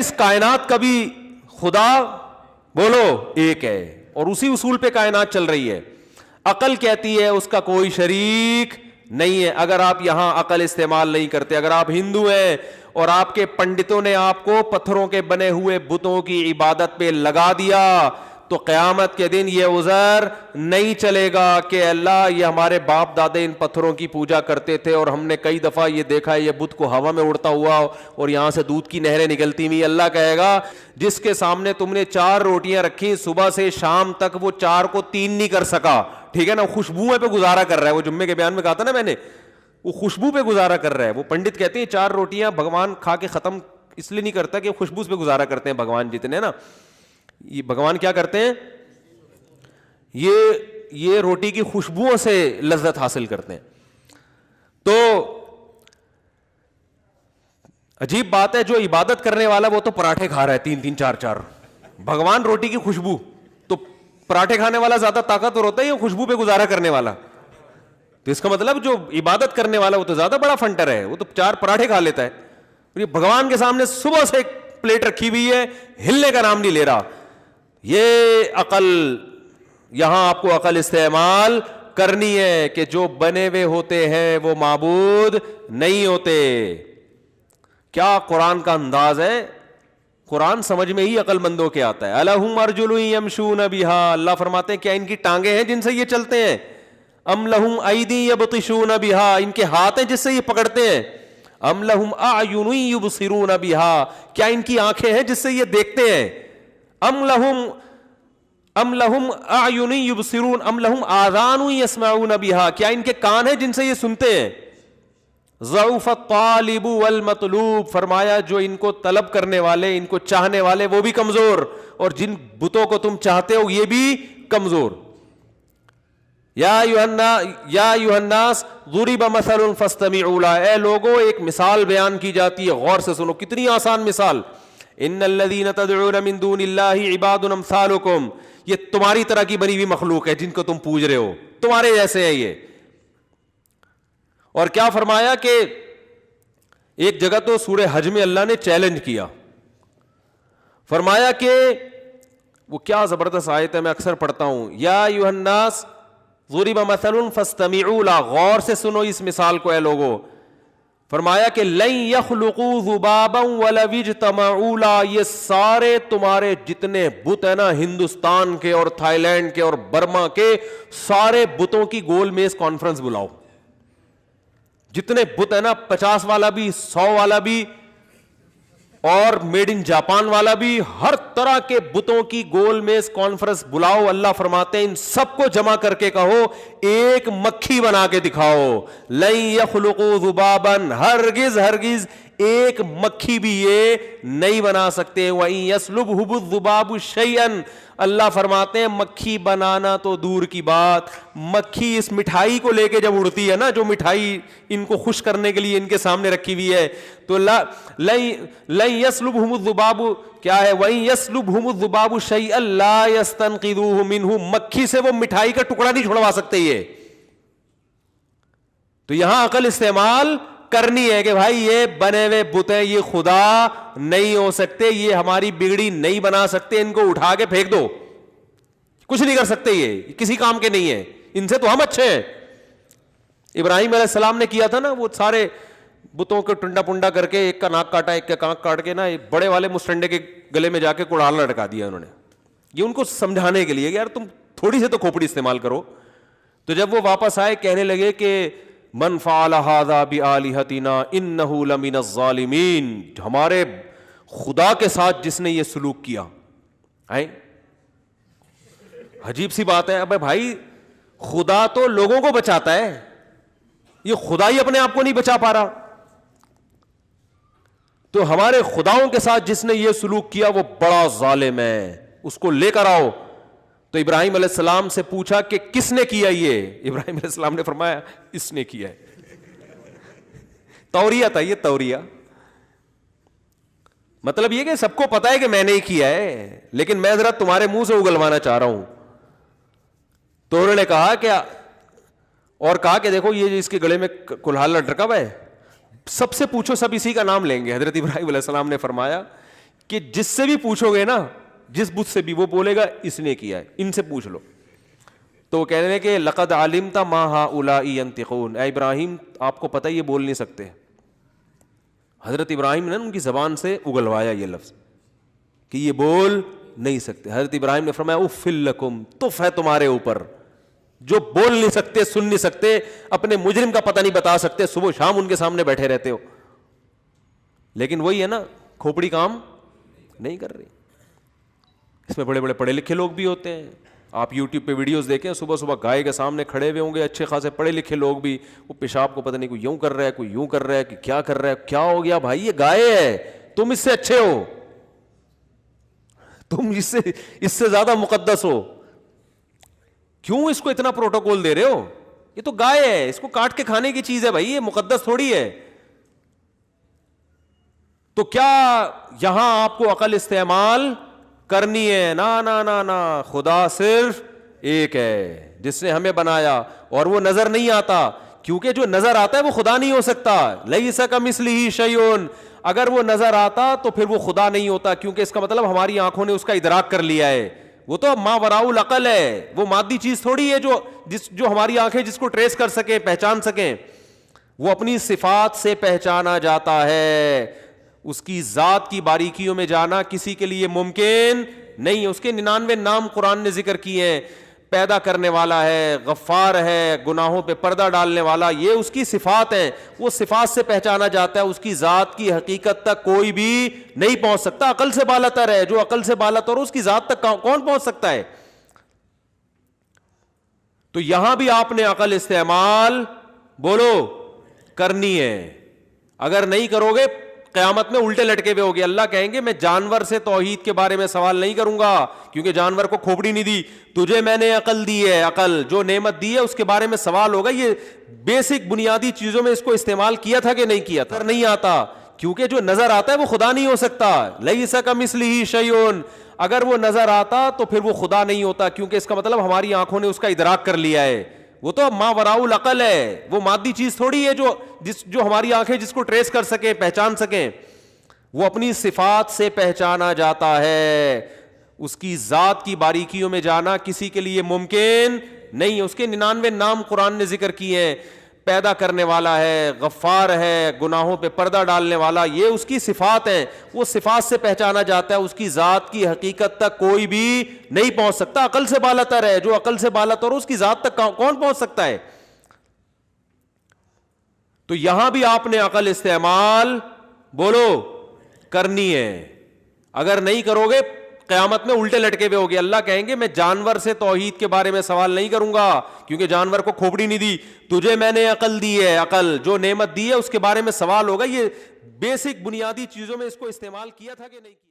اس کائنات کا بھی خدا بولو ایک ہے، اور اسی اصول پہ کائنات چل رہی ہے. عقل کہتی ہے اس کا کوئی شریک نہیں ہے. اگر آپ یہاں عقل استعمال نہیں کرتے، اگر آپ ہندو ہیں اور آپ کے پنڈتوں نے آپ کو پتھروں کے بنے ہوئے بتوں کی عبادت پہ لگا دیا، تو قیامت کے دن یہ عذر نہیں چلے گا کہ اللہ یہ ہمارے باپ دادے ان پتھروں کی پوجا کرتے تھے اور ہم نے کئی دفعہ یہ دیکھا ہے یہ بت کو ہوا میں اڑتا ہوا اور یہاں سے دودھ کی نہریں نکلتی ہوئی. اللہ کہے گا جس کے سامنے تم نے 4 روٹیاں رکھی صبح سے شام تک، وہ 4 کو 3 نہیں کر سکا، ٹھیک ہے نا، خوشبو پہ گزارا کر رہا ہے. وہ جمعے کے بیان میں کہا تھا نا میں نے، وہ خوشبو پہ گزارا کر رہا ہے. وہ پنڈت کہتے ہیں 4 روٹیاں بھگوان کھا کے ختم اس لیے نہیں کرتا کہ خوشبو پہ گزارا کرتے ہیں. بھگوان جتنے نا، یہ بھگوان کیا کرتے ہیں، یہ روٹی کی خوشبوؤں سے لذت حاصل کرتے ہیں. تو عجیب بات ہے، جو عبادت کرنے والا وہ تو پراٹھے کھا رہا ہے 3-3 4-4، بھگوان روٹی کی خوشبو. تو پراٹھے کھانے والا زیادہ طاقتور ہوتا ہے یا خوشبو پہ گزارا کرنے والا؟ تو اس کا مطلب جو عبادت کرنے والا وہ تو زیادہ بڑا فنٹر ہے، وہ تو 4 پراٹھے کھا لیتا ہے. یہ بھگوان کے سامنے صبح سے ایک پلیٹ رکھی ہوئی ہے، ہلنے کا نام نہیں لے رہا. یہ عقل، یہاں آپ کو عقل استعمال کرنی ہے کہ جو بنے ہوئے ہوتے ہیں وہ معبود نہیں ہوتے. کیا قرآن کا انداز ہے، قرآن سمجھ میں ہی عقل مندوں کے آتا ہے. الہم ارجل یمشون بہا، اللہ فرماتے ہیں کیا ان کی ٹانگیں ہیں جن سے یہ چلتے ہیں؟ ام لہم ایدی یبطشون بہا، ان کے ہاتھ ہیں جس سے یہ پکڑتے ہیں؟ ام لہم اعین یبصرون بہا، کیا ان کی آنکھیں ہیں جس سے یہ دیکھتے ہیں؟ ام لہم اعین یبصرون ام لہم آذان یسمعون بہا، کیا ان کے کان ہیں جن سے یہ سنتے ہیں؟ ضعف الطالب والمطلوب، فرمایا جو ان کو طلب کرنے والے، ان کو چاہنے والے وہ بھی کمزور، اور جن بتوں کو تم چاہتے ہو یہ بھی کمزور. یا ایھا الناس ضرب مثل فاستمعوا له، اے لوگوں ایک مثال بیان کی جاتی ہے، غور سے سنو. کتنی آسان مثال. ان الذین تدعون من دون اللہ عباد امثالکم، یہ تمہاری طرح کی بنی ہوئی مخلوق ہے جن کو تم پوج رہے ہو، تمہارے جیسے ہیں یہ. اور کیا فرمایا کہ ایک جگہ تو سورہ حج میں اللہ نے چیلنج کیا، فرمایا کہ وہ کیا زبردست آیت ہے، میں اکثر پڑھتا ہوں، یا ایھا الناس ضرب مثل فاستمعوا له، غور سے سنو اس مثال کو اے لوگوں. فرمایا کہ لن یخلقوا ذبابا ولو اجتمعوا له، یہ سارے تمہارے جتنے بت ہیں نا ہندوستان کے اور تھائی لینڈ کے اور برما کے، سارے بتوں کی گول میز کانفرنس بلاؤ، جتنے بت ہیں نا 50 والا بھی 100 والا بھی اور میڈ ان جاپان والا بھی، ہر طرح کے بتوں کی گول میز کانفرنس بلاؤ. اللہ فرماتے ہیں ان سب کو جمع کر کے کہو ایک مکھی بنا کے دکھاؤ. لن یخلقوا ذبابا، ہرگز ہرگز ایک مکھی بھی یہ نہیں بنا سکتے. وَإِن يَسْلُبْهُ الذُّبَابُ شَيْئًا، اللہ فرماتے ہیں مکھی بنانا تو دور کی بات، مکھی اس مٹھائی کو لے کے جب اڑتی ہے نا، جو مٹھائی ان کو خوش کرنے کے لیے ان کے سامنے رکھی ہوئی ہے، تو لن يسلبهم الذباب کیا ہے، وَإِن يسلبهم الذباب شيئا لا يستنقذوه منه، مکھی سے وہ مٹھائی کا ٹکڑا نہیں چھڑوا سکتے یہ. تو یہاں عقل استعمال کرنی ہے کہ بھائی یہ بنے ہوئے بت ہیں، یہ خدا نہیں ہو سکتے، یہ ہماری بگڑی نہیں بنا سکتے، ان کو اٹھا کے پھینک دو، کچھ نہیں کر سکتے، یہ کسی کام کے نہیں ہے، ان سے تو ہم اچھے ہیں. ابراہیم علیہ السلام نے کیا تھا نا، وہ سارے بتوں کو ٹنڈا پنڈا کر کے ایک کا ناک کاٹا، ایک کا کانک کاٹ کے نا بڑے والے مسٹنڈے کے گلے میں جا کے کڑال لٹکا دیا انہوں نے. یہ ان کو سمجھانے کے لیے کہ یار تم تھوڑی سی تو کھوپڑی استعمال کرو. تو جب وہ واپس آئے کہنے لگے کہ من فعل ھذا بآلہتنا انہ لمن الظالمین، ہمارے خدا کے ساتھ جس نے یہ سلوک کیا. عجیب سی بات ہے. ابے بھائی خدا تو لوگوں کو بچاتا ہے، یہ خدا ہی اپنے آپ کو نہیں بچا پا رہا. تو ہمارے خداؤں کے ساتھ جس نے یہ سلوک کیا وہ بڑا ظالم ہے، اس کو لے کر آؤ. تو ابراہیم علیہ السلام سے پوچھا کہ کس نے کیا یہ؟ ابراہیم علیہ السلام نے فرمایا اس نے کیا ہے. توریہ تھا یہ، توریہ مطلب یہ کہ سب کو پتا ہے کہ میں نے ہی کیا ہے، لیکن میں ذرا تمہارے منہ سے اگلوانا چاہ رہا ہوں. تو انہوں نے کہا کہ اور کہا کہ دیکھو یہ اس کے گلے میں کلہاڑ لٹکا ہوا ہے، سب سے پوچھو سب اسی کا نام لیں گے. حضرت ابراہیم علیہ السلام نے فرمایا کہ جس سے بھی پوچھو گے نا، جس بت سے بھی، وہ بولے گا اس نے کیا ہے، ان سے پوچھ لو. تو وہ کہہ رہے ہیں کہ لقد علمت ما هؤلاء ينطقون، اے ابراہیم آپ کو پتہ یہ بول نہیں سکتے. حضرت ابراہیم نے ان کی زبان سے اگلوایا یہ لفظ کہ یہ بول نہیں سکتے. حضرت ابراہیم نے فرمایا اف لکم، تف ہے تمہارے اوپر، جو بول نہیں سکتے، سن نہیں سکتے، اپنے مجرم کا پتہ نہیں بتا سکتے، صبح شام ان کے سامنے بیٹھے رہتے ہو. لیکن وہی ہے نا، کھوپڑی کام نہیں کر رہی. اس میں بڑے بڑے پڑھے لکھے لوگ بھی ہوتے ہیں. آپ یوٹیوب پہ ویڈیوز دیکھیں، صبح صبح گائے کے سامنے کھڑے ہوئے ہوں گے اچھے خاصے پڑھے لکھے لوگ بھی، وہ پیشاب کو پتہ نہیں کوئی یوں کر رہا ہے، کوئی یوں کر رہا ہے، کہ کیا کر رہا ہے. کیا ہو گیا بھائی، یہ گائے ہے، تم اس سے اچھے ہو، تم اس سے زیادہ مقدس ہو، کیوں اس کو اتنا پروٹوکول دے رہے ہو؟ یہ تو گائے ہے، اس کو کاٹ کے کھانے کی چیز ہے بھائی، یہ مقدس تھوڑی ہے. تو کیا یہاں آپ کو عقل استعمال کرنی ہے؟ نا، خدا صرف ایک ہے جس نے ہمیں بنایا، اور وہ نظر نہیں آتا، کیونکہ جو نظر آتا ہے وہ خدا نہیں ہو سکتا. لیس کمثلہ شیء، اگر وہ نظر آتا تو پھر وہ خدا نہیں ہوتا، کیونکہ اس کا مطلب ہماری آنکھوں نے اس کا ادراک کر لیا ہے. وہ تو ما وراء العقل ہے، وہ مادی چیز تھوڑی ہے جو ہماری آنکھیں جس کو ٹریس کر سکیں، پہچان سکیں. وہ اپنی صفات سے پہچانا جاتا ہے، اس کی ذات کی باریکیوں میں جانا کسی کے لیے ممکن نہیں. اس کے 99 نام قرآن نے ذکر کیے ہیں. پیدا کرنے والا ہے، غفار ہے، گناہوں پہ پردہ ڈالنے والا، یہ اس کی صفات ہیں. وہ صفات سے پہچانا جاتا ہے، اس کی ذات کی حقیقت تک کوئی بھی نہیں پہنچ سکتا. عقل سے بالاتر ہے، جو عقل سے بالاتر اس کی ذات تک کون پہنچ سکتا ہے؟ تو یہاں بھی آپ نے عقل استعمال بولو کرنی ہے. اگر نہیں کرو گے قیامت میں الٹے لٹکے ہوئے ہوگے. اللہ کہیں گے میں جانور سے توحید کے بارے میں سوال نہیں کروں گا، کیونکہ جانور کو کھوپڑی نہیں دی، تجھے میں نے عقل دی ہے، عقل جو نعمت دی ہے اس کے بارے میں سوال ہوگا. یہ بیسک بنیادی چیزوں میں اس کو استعمال کیا تھا کہ نہیں کیا تھا؟ نہیں آتا، کیونکہ جو نظر آتا ہے وہ خدا نہیں ہو سکتا. لیس کمثلہ شیء، اگر وہ نظر آتا تو پھر وہ خدا نہیں ہوتا، کیونکہ اس کا مطلب ہماری آنکھوں نے اس کا ادراک کر لیا ہے. وہ تو ما وراء العقل ہے، وہ مادی چیز تھوڑی ہے جو ہماری آنکھیں جس کو ٹریس کر سکیں، پہچان سکیں. وہ اپنی صفات سے پہچانا جاتا ہے، اس کی ذات کی باریکیوں میں جانا کسی کے لیے ممکن نہیں. اس کے 99 نام قرآن نے ذکر کیے ہیں. پیدا کرنے والا ہے، غفار ہے، گناہوں پہ پردہ ڈالنے والا، یہ اس کی صفات ہیں. وہ صفات سے پہچانا جاتا ہے، اس کی ذات کی حقیقت تک کوئی بھی نہیں پہنچ سکتا. عقل سے بالاتر ہے، جو عقل سے بالاتر اس کی ذات تک کون پہنچ سکتا ہے؟ تو یہاں بھی آپ نے عقل استعمال بولو کرنی ہے. اگر نہیں کرو گے قیامت میں الٹے لٹکے ہوئے ہوگے. اللہ کہیں گے میں جانور سے توحید کے بارے میں سوال نہیں کروں گا، کیونکہ جانور کو کھوپڑی نہیں دی، تجھے میں نے عقل دی ہے، عقل جو نعمت دی ہے اس کے بارے میں سوال ہوگا. یہ بیسک بنیادی چیزوں میں اس کو استعمال کیا تھا کہ نہیں کیا؟